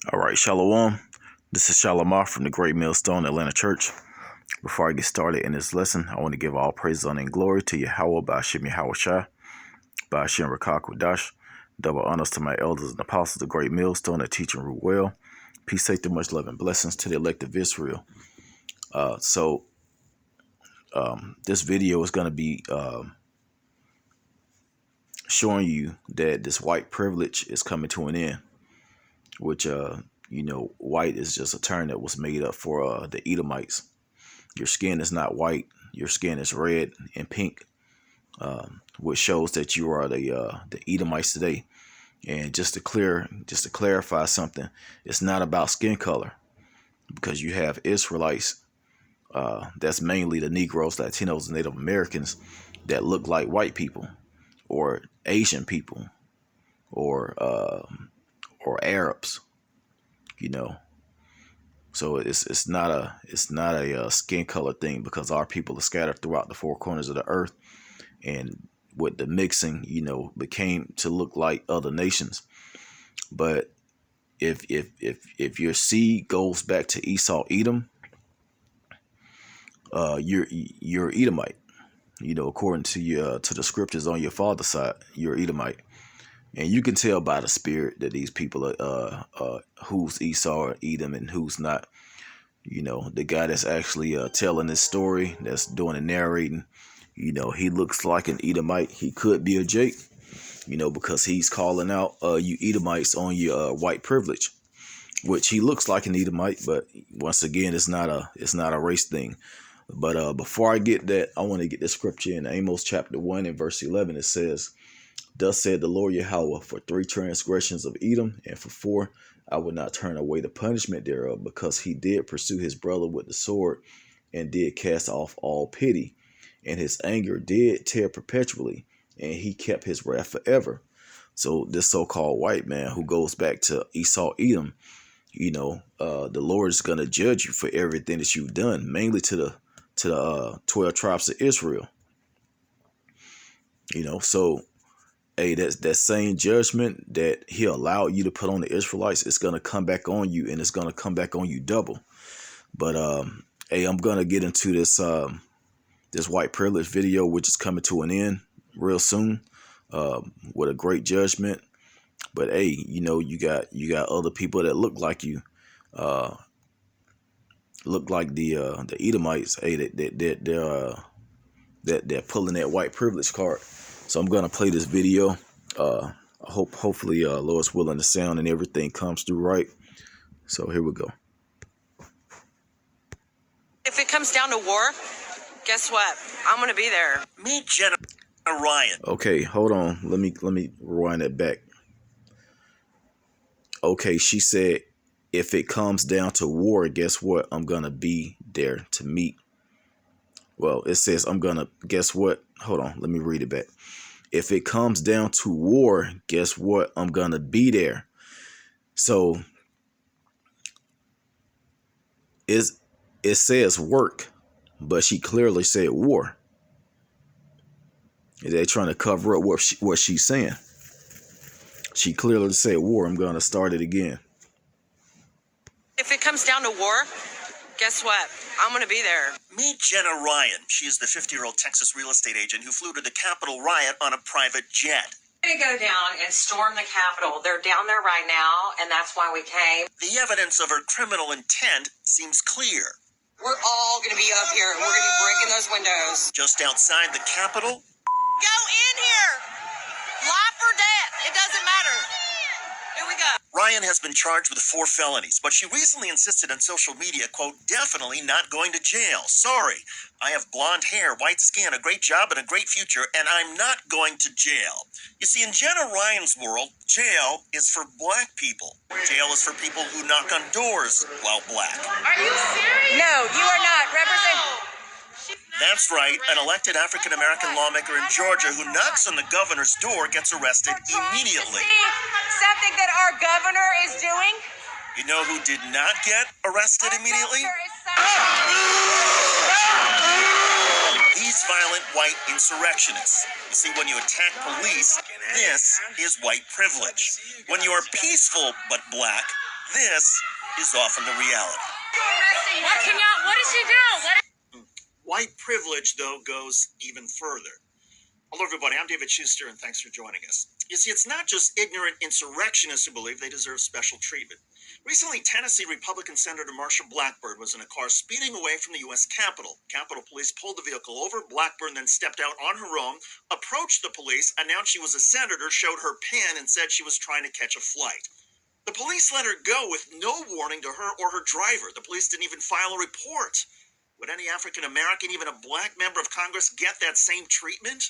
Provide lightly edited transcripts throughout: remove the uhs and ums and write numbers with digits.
All right, Shalom. This is Shalimar from the Great Millstone Atlanta Church. Before I get started in this lesson, I want to give all praise, honor, and glory to Yahweh, Ba'ashem Yahweh Shai, Ba'ashem Rakak Wadash. Double honors to my elders and apostles, the Great Millstone, that teach and rule well. Peace, safety, much love, and blessings to the elect of Israel. This video is going to be showing you that this white privilege is coming to an end, which white is just a term that was made up for the Edomites. Your skin is not white. Your skin is red and pink, which shows that you are the Edomites today. And just to clarify something, it's not about skin color, because you have Israelites, that's mainly the Negroes, Latinos, and Native Americans, that look like white people, or Asian people, or Arabs. So it's not a skin color thing, because our people are scattered throughout the four corners of the earth, and with the mixing, became to look like other nations. But if your seed goes back to Esau, Edom, you're Edomite. According to the scriptures on your father's side, you're Edomite. And you can tell by the spirit that these people are who's Esau or Edom and who's not. The guy that's actually telling this story, that's doing the narrating, he looks like an Edomite. He could be a Jake, because he's calling out you Edomites on your white privilege, which he looks like an Edomite. But once again, it's not a race thing. But before I get that, I want to get the scripture in Amos chapter 1 and verse 11. It says, "Thus said the Lord Yahweh, for 3 transgressions of Edom, and for 4, I will not turn away the punishment thereof, because he did pursue his brother with the sword, and did cast off all pity, and his anger did tear perpetually, and he kept his wrath forever." So this so-called white man who goes back to Esau, Edom, the Lord is going to judge you for everything that you've done, mainly to the 12 tribes of Israel. So hey, that same judgment that he allowed you to put on the Israelites, it's gonna come back on you, and it's gonna come back on you double. But hey, I'm gonna get into this this white privilege video, which is coming to an end real soon, with a great judgment. But hey, you got other people that look like you, look like the Edomites. Hey, they're pulling that white privilege card. So I'm gonna play this video. Hopefully, Lord's willing, the sound and everything comes through right. So here we go. If it comes down to war, guess what? I'm gonna be there. Meet Jenna Ryan. Okay, hold on. Let me rewind that back. Okay, she said, if it comes down to war, guess what? I'm gonna be there to meet. Well, it says I'm gonna, guess what? Hold on, let me read it back. If it comes down to war, guess what? I'm gonna be there. So it says work, but she clearly said war. They're trying to cover up what she's saying. She clearly said war. I'm gonna start it again. If it comes down to war, guess what? I'm gonna be there. Meet Jenna Ryan. She is the 50-year-old Texas real estate agent who flew to the Capitol riot on a private jet. We're gonna go down and storm the Capitol. They're down there right now, and that's why we came. The evidence of her criminal intent seems clear. We're all gonna be up here, and we're gonna be breaking those windows. Just outside the Capitol, Go in here! Life or death, it doesn't matter. Here we go. Ryan has been charged with 4 felonies, but she recently insisted on social media, quote, definitely not going to jail. Sorry, I have blonde hair, white skin, a great job, and a great future, and I'm not going to jail. You see, in Jenna Ryan's world, jail is for black people. Jail is for people who knock on doors while black. Are you serious? No, you are not. Represent. That's right, an elected African-American lawmaker in Georgia who knocks on the governor's door gets arrested immediately. Something that our governor is doing? You know who did not get arrested immediately? These violent white insurrectionists. You see, when you attack police, this is white privilege. When you are peaceful but black, This is often the reality. What did she do? White privilege, though, goes even further. Hello, everybody. I'm David Schuster, and thanks for joining us. You see, it's not just ignorant insurrectionists who believe they deserve special treatment. Recently, Tennessee Republican Senator Marsha Blackburn was in a car speeding away from the U.S. Capitol. Capitol Police pulled the vehicle over. Blackburn then stepped out on her own, approached the police, announced she was a senator, showed her pin, and said she was trying to catch a flight. The police let her go with no warning to her or her driver. The police didn't even file a report. Would any African American, even a black member of Congress, get that same treatment?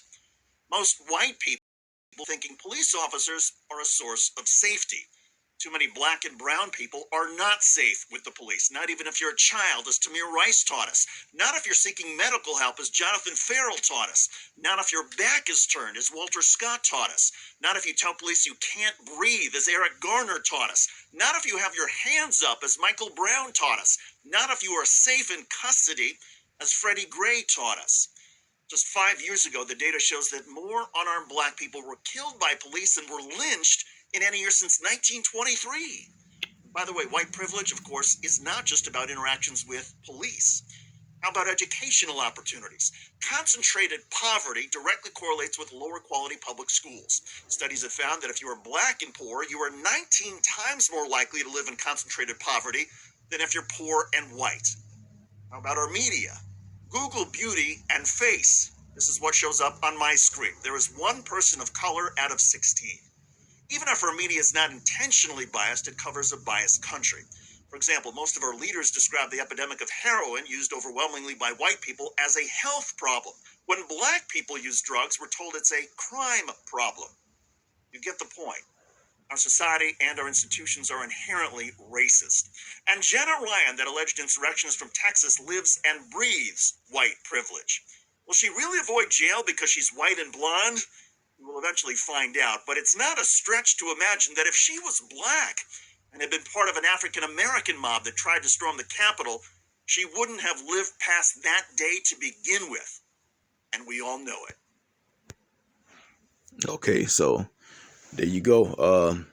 Most white people thinking police officers are a source of safety. Too many black and brown people are not safe with the police, not even if you're a child, as Tamir Rice taught us. Not if you're seeking medical help, as Jonathan Farrell taught us. Not if your back is turned, as Walter Scott taught us. Not if you tell police you can't breathe, as Eric Garner taught us. Not if you have your hands up, as Michael Brown taught us. Not if you are safe in custody, as Freddie Gray taught us. Just 5 years ago, the data shows that more unarmed black people were killed by police and were lynched in any year since 1923. By the way, white privilege, of course, is not just about interactions with police. How about educational opportunities? Concentrated poverty directly correlates with lower quality public schools. Studies have found that if you are black and poor, you are 19 times more likely to live in concentrated poverty than if you're poor and white. How about our media? Google beauty and face. This is what shows up on my screen. There is one person of color out of 16. Even if our media is not intentionally biased, it covers a biased country. For example, most of our leaders describe the epidemic of heroin used overwhelmingly by white people as a health problem. When black people use drugs, we're told it's a crime problem. You get the point. Our society and our institutions are inherently racist. And Jenna Ryan, that alleged insurrectionist from Texas, lives and breathes white privilege. Will she really avoid jail because she's white and blonde? We will eventually find out, but it's not a stretch to imagine that if she was black and had been part of an African-American mob that tried to storm the Capitol, she wouldn't have lived past that day to begin with. And we all know it. Okay, so there you go.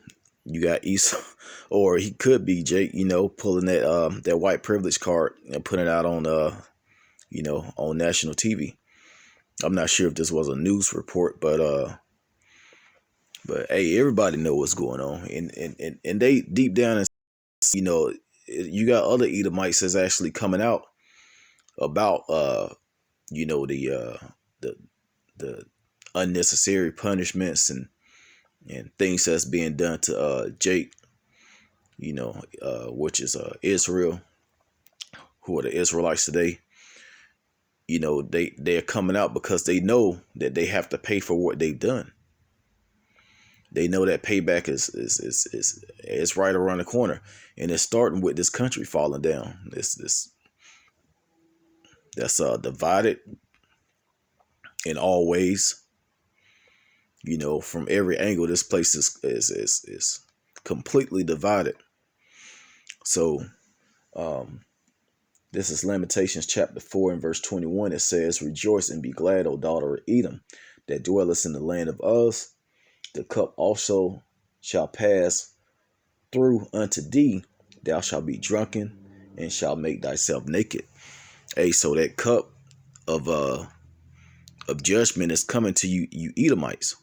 You got Esau, or he could be Jake, pulling that white privilege card and putting it out on on national TV. I'm not sure if this was a news report, but hey, everybody know what's going on, and they deep down, you got other Edomites that's actually coming out about the unnecessary punishments and things that's being done to Jake, which is Israel, who are the Israelites today. They're coming out because they know that they have to pay for what they've done. They know that payback is right around the corner, and it's starting with this country falling down. That's divided in all ways. From every angle, this place is completely divided. So, this is Lamentations chapter 4 and verse 21. It says, "Rejoice and be glad, O daughter of Edom, that dwellest in the land of Uz. The cup also shall pass through unto thee. Thou shalt be drunken and shalt make thyself naked." Hey, so that cup of judgment is coming to you Edomites.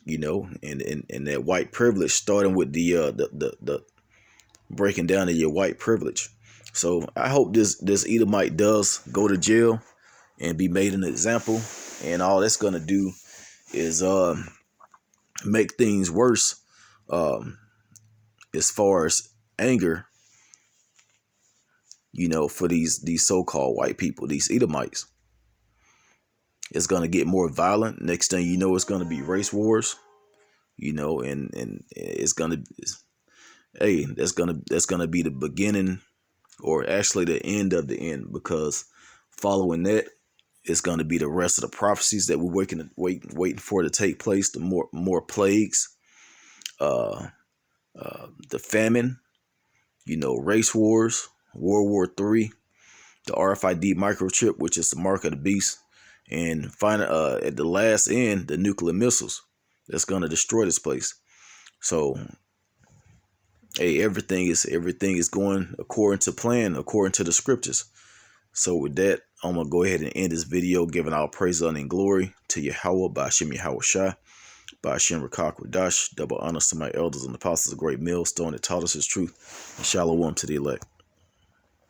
And that white privilege, starting with the breaking down of your white privilege. So I hope this Edomite does go to jail and be made an example. And all that's gonna do is make things worse as far as anger, for these so-called white people, these Edomites. It's gonna get more violent. Next thing you know, it's gonna be race wars. And it's gonna, hey, that's gonna be the beginning, or actually the end of the end, because following that, it's gonna be the rest of the prophecies that we're waiting for to take place. The more plagues, the famine, race wars, World War III, the RFID microchip, which is the mark of the beast, and finally, at the last end, the nuclear missiles that's going to destroy this place. So Hey, everything is going according to plan, according to the scriptures. So with that, I'm gonna go ahead and end this video, giving all praise, honor, and glory to Yahweh, by Hashem Yahweh Shai, by Hashem Rakak Radash, double honors to my elders and apostles, a great millstone that taught us his truth, and shalom to the elect.